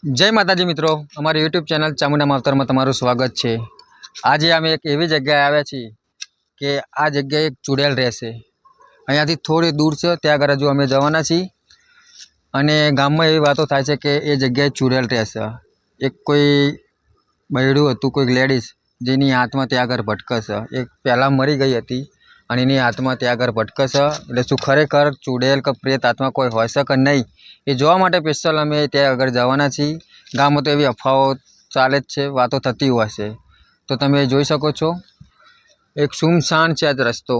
जय माताजी मित्रों, अमरी यूट्यूब चैनल चामुंडा मावतर में तमारुं स्वागत है। आज अमे एक एवी जग्याए आव्या छीए कि आ जग्याए एक चूड़ेल रहेशे। अहींयाथी थोड़ी दूर छे, त्यां आगळ हजू अमे जवाना छीए अने गाममां एवी वातो थाय छे कि ए जग्याए चूड़ेल रहेशे। एक कोई बयडुं हतुं, कोई लेडीज जेनी आत्मा त्यां आगळ भटके छे। एक पहेला मरी गई हती अने एनी आत्मा त्यां आगळ भटके छे। एटले शुं खरेखर चूड़ेल के प्रेत आत्मा कोई होय छे के नहीं, ए जोवा माटे स्पेशल अमे त्यां आगळ जवाना छीए। गाममां तो एवी अफवाओ चाले ज छे, वातो थती होय छे। तो तमे जोई शको छो एक सुमसान छे आज रस्तो,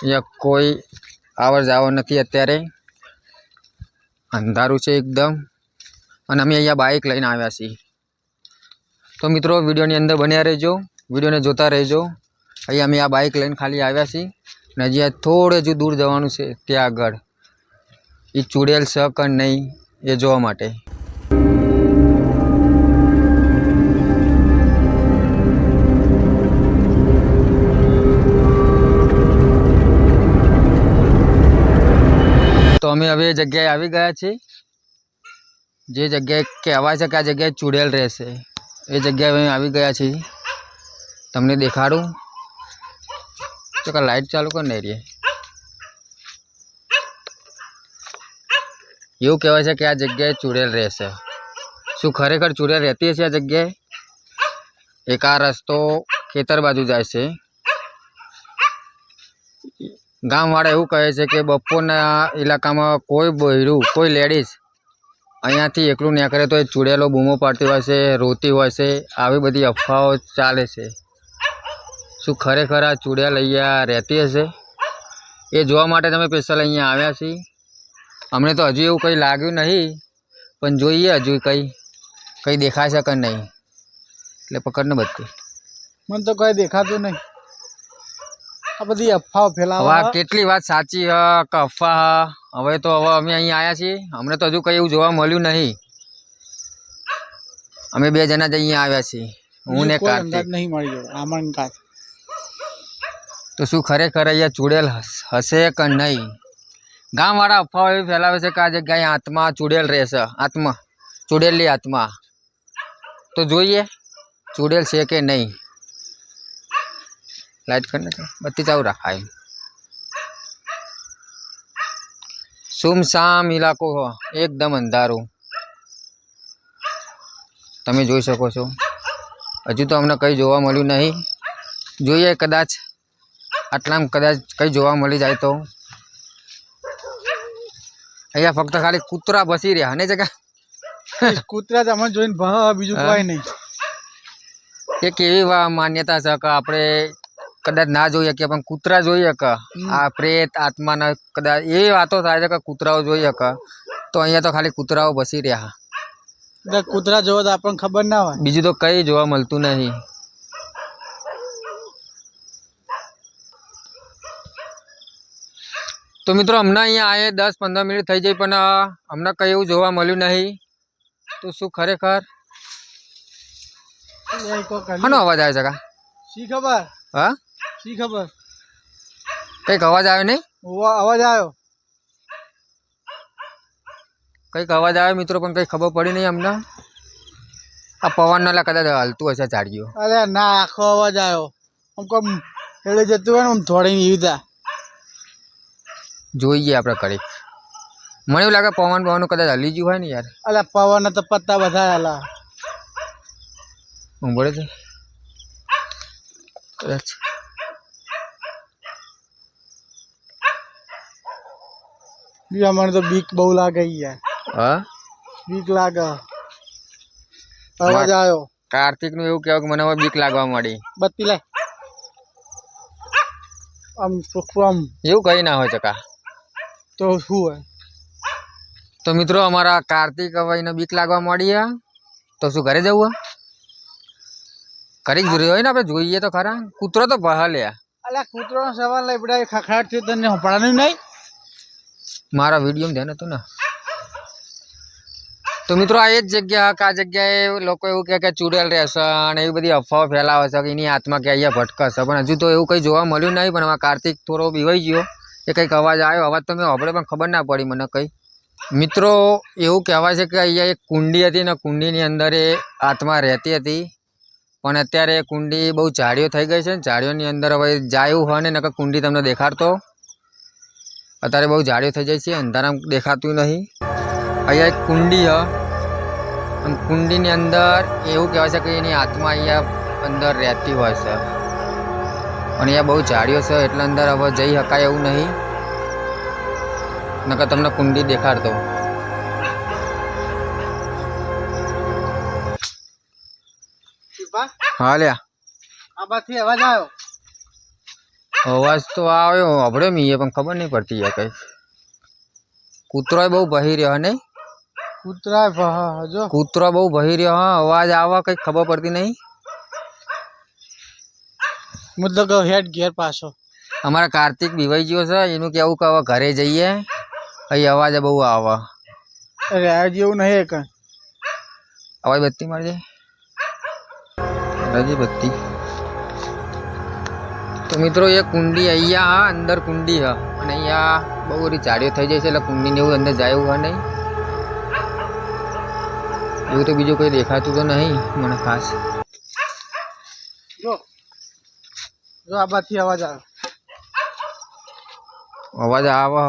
या कोई आवर जावर नथी। अत्यारे अंधारुं छे एकदम, अने अमे अहींया बाइक लईने आव्या छीए। तो मित्रों विडियोनी अंदर बन्या रहेजो, विडियोने जोता रहेजो। अहींया अमे आ बाइक लईने खाली आव्या छीए ने हजी थोड़े ज दूर जवानुं छे। त्यां आगळ ई चूड़ेल छे के नहीं ए जोवा माटे। तो अमे हवे ए जग्याए आवी गया छीए जे जग्याए कहेवाय छे के आ जग्याए चूड़ेल रहेशे। ए जग्याए अमे आवी गया छीए, तमने देखाडुं। तो का लाइट चालू कर नहीं रही। एवुं कहेवाय छे के आ जग्याए चूड़ेल रहेशे। शुं खरेखर चूड़ेल रहती हशे आ जग्याए? एक आ रस्तो खेतर बाजू जाय छे। गामवाळा एवुं कहे छे के बपोરના इलाकामां कोई बयडું, कोई लेडीज अहींयाथी एकલું નીકળે तो चूड़ेलो बूमो पाडती होय छे, रोती होय छे। આવી બધી અફવાઓ ચાલે છે। શું ખરેખર આ ચૂડેલ અહીંયા રહેતી હશે? એ જોવા માટે તમે સ્પેશિયલ અહીંયા આવ્યા છીએ। અમને તો હજુ એવું કંઈ લાગ્યું નહીં, પણ જોઈએ હજુ કંઈ દેખાય છે કે નહીં। એટલે પકડને બધી મને તો કઈ દેખાતું નહીં। આ બધી અફવાઓ ફેલાવા હવે કેટલી વાત સાચી હ કે અફવા હ? હવે તો હવે અમે અહીં આવ્યા છીએ, અમને તો હજુ કંઈ એવું જોવા મળ્યું નહીં। અમે બે જણા જ અહીંયા આવ્યા છીએ, હું ને કાર્તિક। નહીં મળી ગયો આમન કા। તો શું ખરેખર અહીંયા ચૂડેલ હશે કે નહીં? ગામવાળા અફવાઓ એવી ફેલાવે છે કે આ જગ્યાએ આત્મા ચૂડેલ રહેશે। આત્મા ચૂડેલની આત્મા તો જોઈએ ચૂડેલ છે કે નહીં। लाइट करने बत्ती चालू रखा है। सुमसाम इलाको हो, एकदम अंधारू तमे जोई शको छो। हजू तो अमने कई जोवा मळ्युं नहीं, जोईए कदाच आटलाम कदाच कई जोवा मळी जाए तो। अहींया फक्त खाली कूतरा बसी रह्या ने जगह कूतरा ज अमने जोईने बीजुं कोई नहीं। एक एवी मान्यता छे के आपणे कदाच ना जोई शकीए पण कूतरा जोई शके। आ प्रेत आत्मा ना कदाच एवी वातो थाय छे के कूतराओ जोई शके। तो अहींया तो खाली कूतराओ बसी रह्या। कूतरा जोवा तो आपने खबर ना होय, बीजुं तो कई जोवा मळतुं नहीं। तो मित्रों अमने अहींया आए 10-15 मिनिट थई जाई पण अमने कई एवुं जोवा मळ्युं नहीं। तो शुं खरेखर शानो अवाज आवे छे? शी खबर? हाँ शी खबर? कईक अवाज आवे नहीं? वो अवाज आयो, कईक अवाज आवे मित्रों, पण कई खबर पड़ी नहीं अमने। आ पवन ना कदाच हलतुं हशे झाड़ियों। अरे ना आखो अवाज आयो। हमको हेले जतुं होय ने हम थोड़ी ईदा जोईए आपणे कड़ीक। मने एवुं लागे पवन पवन कदाच हली गयुं होय ने यार। अरे पवन तो पत्ता बधा हला उंबळे छे कदाच। अमने तो बीक बहु लागे यार। हाँ बीक लागे। अवाज आयो। कार्तिक नु एवुं कहेवाय के मने बीक लागवा मळी। बत्ती लाय आम सुखम एवुं कई ना होय चका। तो शुं है? तो मित्रों अमारा कार्तिक भाई ने बीक लागवा मळी है। तो शुं घरे जवुं है? घरे ज रह्यो होय ने आपणे जोईए तो खरा। कूतरो तो बहाले अल्या कूतरोनो सवाल लई बड़ा खखડાટ થયો તને હંભળાયું નહીં? मारा वीडियो में ध्यान हतुं ने। तो मित्रों आ एज जग्या आ जग्याए लोको एवुं कहे के चूड़ेल रहेशे अने एवी बधी अफवाओ फैलावे छे के एनी आत्मा के अहींया भटकશે। पण हजू तो एवुं कई जोवा मळ्युं नहीं। पण आमार कार्तिक थोड़ो बीवाई गयो। ए कंईक अवाज आयो, अवाज तो मैं सांभळ्यो पण खबर ना पड़ी मने कई। મિત્રો એવું કહેવાય છે કે અહીંયા એક કુંડી હતી ને કુંડીની અંદર એ આત્મા રહેતી હતી, પણ અત્યારે એ કુંડી બહુ ઝાડીઓ થઈ ગઈ છે. ઝાડીઓની અંદર હવે જાય એવું હોય ને નકર કુંડી તમને દેખાડતો, અત્યારે બહુ ઝાડીઓ થઈ જાય છે, અંધારામાં દેખાતું નહીં. અહીંયા એક કુંડી હ, અને કુંડીની અંદર એવું કહેવાય છે કે એની આત્મા અહીંયા અંદર રહેતી હોય છે, પણ અહીંયા બહુ ઝાડીઓ છે એટલે અંદર હવે જઈ શકાય એવું નહીં, નકર તમને કુંડી દેખાડતો. હા લ્યા, આ બાથી અવાજ આવ્યો. અવાજ તો આવ્યો, હભળ્યો મીએ, પણ ખબર નહીં પડતી યાર કઈ. કૂતરો બહુ બહી રહ્યો નહીં, કૂતરા જો કૂતરો બહુ બહી રહ્યો. હા, અવાજ આવા કઈ ખબર પડતી નહીં. મતલબ હેડ ઘેર પાછો. અમારા કાર્તિક બીવાઈ ગયો છે, એનું કેવું કે હવે ઘરે જઈએ, અહીં અવાજ બહુ આવે. અરે આ જેવું નહીં કઈ. અવાજ બત્તી મારજે, રજી બત્તી. તો મિત્રો એ કુંડી અહીંયા હા, અંદર કુંડી હ, અને અહીંયા બહુ બધી ઝાડીઓ થઈ જાય છે એટલે કુંડીને એવું અંદર જાય એવું હા નહીં. એવું તો બીજું કંઈ દેખાતું તો નહીં મને ખાસ. જો જો આ બાથી અવાજ આવે. અવાજ આવે,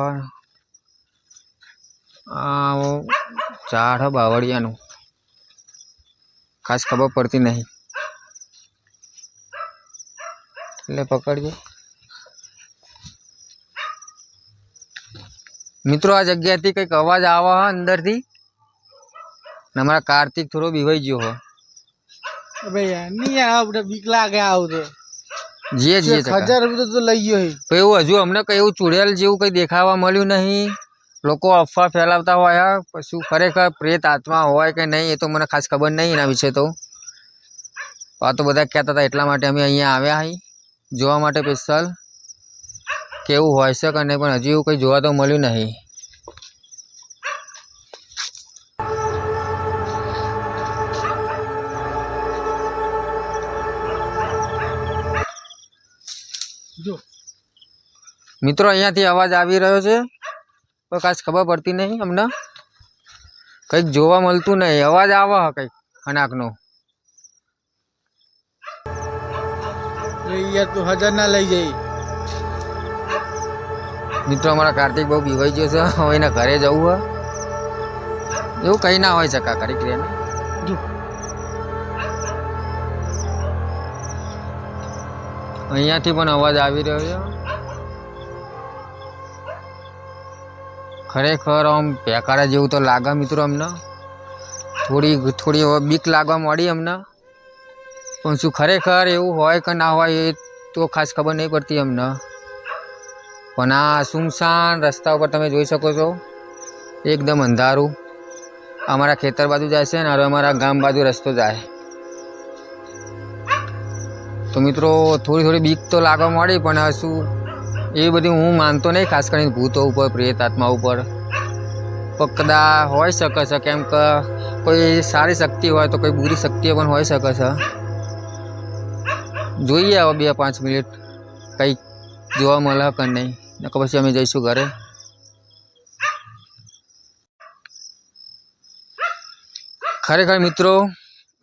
આ ઝાડ હ બાવળિયાનું, ખાસ ખબર પડતી નહીં એટલે પકડજો. મિત્રો આ જગ્યાથી કંઈક અવાજ આવે હ અંદરથી, ને અમારા કાર્તિક થોડો બીવાઈ ગયો હો. ભાઈ નહીં આવે, બીક લાગે આવું તો. જીએ જીએ 1000 રૂપિયા તો લઈ ગયો. એવું હજુ અમને કઈ એવું ચુડેલ જેવું કઈ દેખાવા મળ્યું નહીં. લોકો અફવા ફેલાવતા હોય, શું ખરેખર પ્રેત આત્મા હોય કે નહીં એ તો મને ખાસ ખબર નહીં એના વિશે. તો આ તો બધા કહેતા હતા એટલા માટે અમે અહીંયા આવ્યા અહીં જોવા માટે સ્પેશિયલ કેવું હોય છે કે નહીં, પણ હજી એવું કંઈ જોવા તો મળ્યું નહીં. જો મિત્રો અહીંયાથી અવાજ આવી રહ્યો છે, પણ ખાસ ખબર પડતી નહીં અમને, કંઈક જોવા મળતું નહીં. અવાજ આવે કંઈક ખનાકનો. યાર તું 1000 ના લઈ જઈ. મિત્રો અમારા કાર્તિક બહુ બીવાઈ ગયો છે, હવે એના ઘરે જવું હોય. એવું કંઈ ના હોય ચકા કરી ક્રિયા. જો અહીંયાથી પણ અવાજ આવી રહ્યો છે. ખરેખર આમ પેકારા જેવું તો લાગે મિત્રો અમને, થોડી હવે બીક લાગવા મળી અમને, પણ શું ખરેખર એવું હોય કે ના હોય એ તો ખાસ ખબર નહીં પડતી અમને. પણ આ સુમસાન રસ્તા ઉપર તમે જોઈ શકો છો, એકદમ અંધારું. અમારા ખેતર બાજુ જાય છે ને હવે અમારા ગામ બાજુ રસ્તો જાય. તો મિત્રો થોડી બીક તો લાગવા મળી, પણ શું એ બધી હું માનતો નહીં, ખાસ કરીને ભૂતો ઉપર પ્રેત આત્મા ઉપર પકડા હોઈ શકે છે, કેમ કે કોઈ સારી શક્તિ હોય તો કોઈ બુરી શક્તિઓ પણ હોઈ શકે છે. જોઈએ હવે 2-5 મિનિટ કંઈક જોવા મળે કે નહીં, નકર પછી અમે જઈશું ઘરે. ખરેખર મિત્રો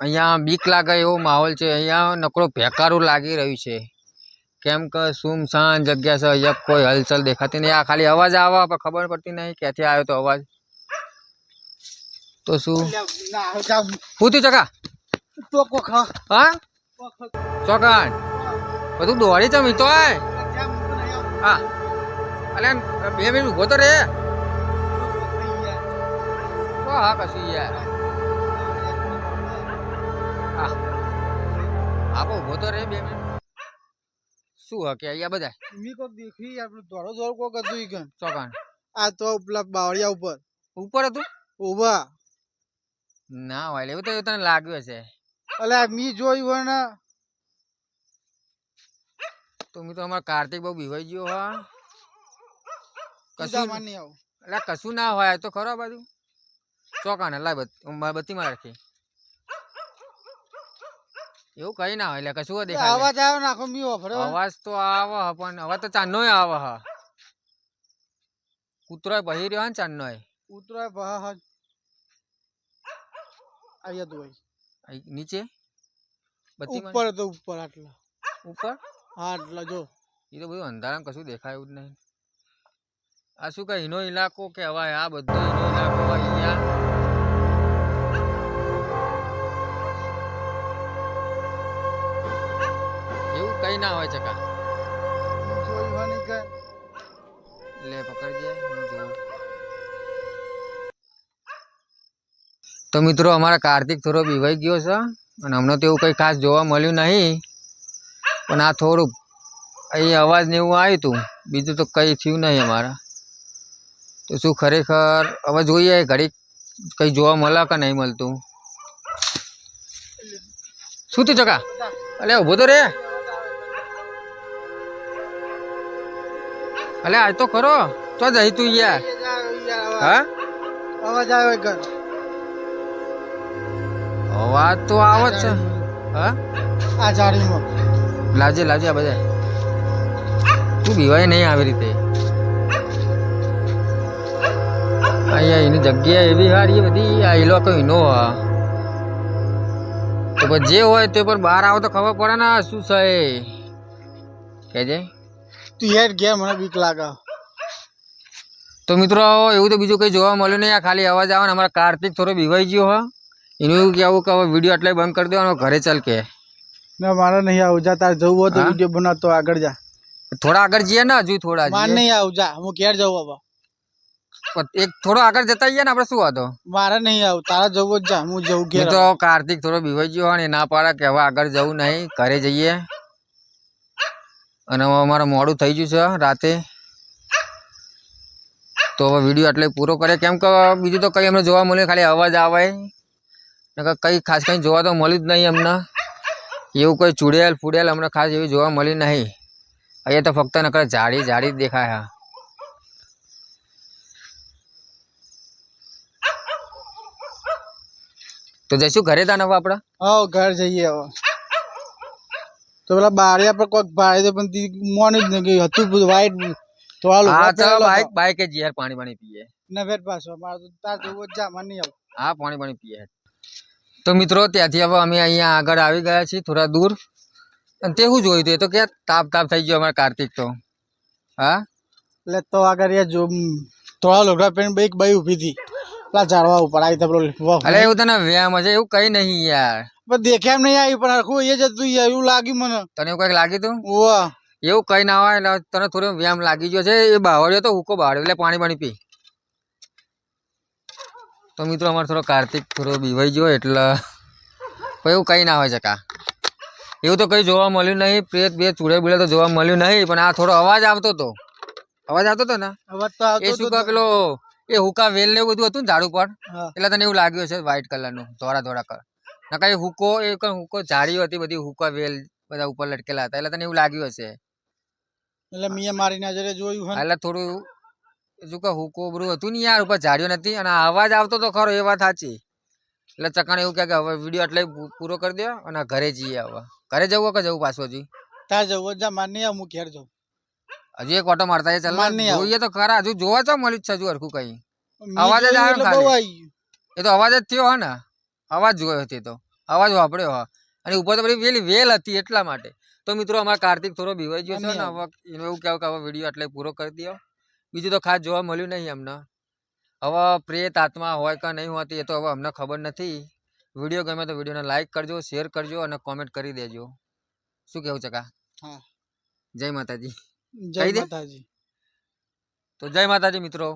અહીંયા બીક લાગે એવો માહોલ છે. અહીંયા નકરો ભેકારું લાગી રહ્યું છે, કેમ કે સુમસાન જગ્યા છે, અહીંયા કોઈ હલચલ દેખાતી નહીં. આ ખાલી અવાજ આવે પણ ખબર પડતી નહીં ક્યાંથી આવ્યો તો અવાજ. તો શું પૂછ્યું ચકા તો કોખા હા ચોકાન બધું દોડી ચમ તો હા, અલે 2 મિનિટ ઉભો તો રે. હા કશું યાર, હા આપો ઉભો તો રે 2 મિનિટ. શું હકે અહીંયા બધા મી કોક દેખી આપણે દોડો દોડ કોક હતું ઈ ગન ચોકાન. આ તો પેલા બાવળિયા ઉપર ઉપર હતું ઉભા ના હોય એવું તો તને લાગ્યું છે. અલે મી જોયું હોય ને તો મિત્રો અમારા કાર્તિક બહુ બીવાઈ ગયો. હા કશું માની આવું એટલે કશું ના હોય તો ખરો બાજુ ચોકાને લાય બત્તીમાં રાખી. એવું કઈ ના હોય એટલે કશું દેખાય. અવાજ આવ્યો નાખો મી ઓફરે અવાજ તો આવે પણ હવે તો ચાંદનો આવે. હા કૂતરો બહી રહ્યો ને ચાંદનો. ઉતરાય બહાર આયા તો ભાઈ અહીં નીચે બત્તીમાં ઉપર તો ઉપર આટલા ઉપર હા આટલા જો એ તો બધું અંધારામાં કશું દેખાયું જ નહીં. આ શું કઈ ઈનો ઇલાકો કે હવે આ બધો ઈનો ઇલાકો અહીંયા એવું કઈ ના હોય ચકા. જોઈ હોની કે લે પકડજે હું જોઉં. તો મિત્રો અમારા કાર્તિક થોડો બીવાઈ ગયો છે અને અમને તો એવું કઈ ખાસ જોવા મળ્યું નહીં, પણ આ થોડું અહીં અવાજ ને એવું આવ્યું હતું, બીજું તો કઈ થયું નહીં અમારા. તો શું ખરેખર હવે જોઈએ ઘડીક કઈ જોવા મળે કે નહીં મળતું. શું થયું ચકા? અલે ઉભો તો રે. અલે આજ તો ખરો ચો જઈ તું યાર. હા અવાજ આવ્યો ઘર અવાજ તો આવે જ છે. હા આ જાળીમાં લાવજે લાવજે આ બધા. તું બીવાય નહીં આવી રીતે. અહીંયા એની જગ્યા એવી સારી બધી. આ એ લોકો એનો તો પછી જે હોય તે પર બહાર આવો તો ખબર પડે ને શું છે એ કહેજે. તું યાર ઘેર મને બીક લાગે. તો મિત્રો એવું તો બીજું કંઈ જોવા મળ્યું નહીં. આ ખાલી અવાજ આવે ને અમારા કાર્તિક થોડો બીવાઈ ગયો હા. એનું એવું કહેવું કે હવે વિડીયો એટલે બંધ કરી દેવાનો, ઘરે ચાલ કે. ના મારે નહીં આવું, જા તારે જવું હોય તો હા? વિડીયો બનાવતો આગળ જા. થોડા આગળ જઈએ ને, હજુ થોડા મારે જઈએ. નહીં આવું, જા હું ઘેર જવું હવે. એક થોડો આગળ જતા જઈએ ને આપણે, શું વાતો. મારે નહીં આવું, તારે જવું જ જા, હું જવું ઘેર. તો કાર્તિક થોડો બીવાઈ ગયો અને ના પાડે કે હવે આગળ જવું નહીં, ઘરે જઈએ. અને હવે અમારે મોડું થઈ ગયું છે રાતે, તો હવે વિડીયો એટલે પૂરો કરે. કેમ કે બીજું તો કંઈ અમને જોવા મળ્યું, ખાલી અવાજ આવે. કંઈ ખાસ કંઈ જોવા તો મળ્યું જ નહીં અમને. એવું કોઈ ચૂડેલ ફૂડેલ અમને ખાસ એવી જોવા મળી નહીં. અહીંયા તો ફક્ત નકર ઝાડી ઝાડી જ દેખાય. હા તો જઈશું ઘરે તાને હવે આપણે. હા ઘર જઈએ હવે. તો પેલા બારિયા પર કોઈક ભાડે તો પણ મોની જ નહીં કે હતું બધું વાઈટ થોડા હા લોકો ચાલો બાઈક બાઈક જ યાર પાણી પાણી પીએ. ને વેટ પાછો મારે તો તાર જવું જ જા, મને નહીં આવું. હા પાણી પાણી પીએ. તો મિત્રો ત્યાંથી હવે અમે અહીંયા આગળ આવી ગયા છીએ થોડા દૂર. અને તે શું જોયું હતું? એ તો કે તાપ તાપ થઈ ગયો અમારા કાર્તિક તો. હા એટલે તો આગળ યાર જો થોડા લોઢા પહેરીને બાઈક બાઈ ઊભી હતી પેલા ઝાડવા ઉપર આવી પેલો અરે એવું તને વ્યાયામ છે એવું કઈ નહીં યાર. પણ દેખ્યા એમ નહીં આવી પણ આખું એ જતું એવું લાગ્યું મને. તને એવું કઈક લાગ્યું તું? ઓવા એવું કઈ ના હોય એટલે તને થોડો વ્યાયામ લાગી ગયો છે. એ બાવળ્યો તો હુકો બાવળ્યો એટલે પાણી પાણી પી. તો મિત્રો અમારે થોડો કાર્તિક થોડો બીવાઈ ગયો એટલે એવું કઈ ના હોય ચકા. એવું તો કઈ જોવા મળ્યું નહીં. પ્રેત બે ચૂડે બુડે તો જોવા મળ્યું નહીં, પણ આ થોડો અવાજ આવતો હતો. અવાજ આવતો હતો ને અવાજ તો આવતો એ શું કહે પેલો એ હુકા વેલ ને એવું બધું હતું ને ઝાડ ઉપર, હા. એટલે તને એવું લાગ્યું છે વ્હાઈટ કલરનું ધોળા ધોળા કલર. ના કઈ હુકો એ હુકો ઝાડીઓ હતી બધી, હુકા વેલ બધા ઉપર લટકેલા હતા, એટલે તને એવું લાગ્યું હશે. એટલે મેં મારી નજરે જોયું હે. એટલે થોડું શું કે હુકો બધું હતું ને યાર, ઉપર ઝાડીઓ નથી અને અવાજ આવતો તો ખરો, એ વાત સાચી. એટલે ચકાને એવું કહે કે હવે વિડીયો એટલે પૂરો કરી દો અને ઘરે જઈએ. હવે ઘરે જવું કે જવું પાછું હજી? તાર જવું જ જા, મારે નહીં આવું, હું ઘેર જાઉં. હજી એક ઓટો મારતા ચાલ માર નહીં આવું. જોઈએ તો ખરા. હજુ જોવા તો મળ્યું જ છે હજુ હરખું કઈ. મેં અવાજ જ જોયું આવે ને એટલે ખાલી. બહુ આવી ગયું. એ તો અવાજ જ થયો હે ને, અવાજ જોયો હતી તો અવાજ વાપર્યો હા. અને ઉપર તો બધી પેલી વેલ હતી એટલા માટે. તો મિત્રો અમારા કાર્તિક થોડો બીવાઈ ગયો છે ને, હવે એનું એવું કહેવું કે હવે વિડીયો એટલે પૂરો કરી દો. બીજું તો ખાસ જોવા મળ્યું નહીં અમને. હવે પ્રેત આત્મા હોય કે નહીં હોતી એ તો હવે અમને ખબર નથી. વિડીયો ગમે તો વિડીયોને લાઈક કરજો, શેર કરજો અને કોમેન્ટ કરી દેજો. શું કેવું ચકા? હા જય માતાજી. જય કહી દે. માતાજી. તો જય માતાજી મિત્રો.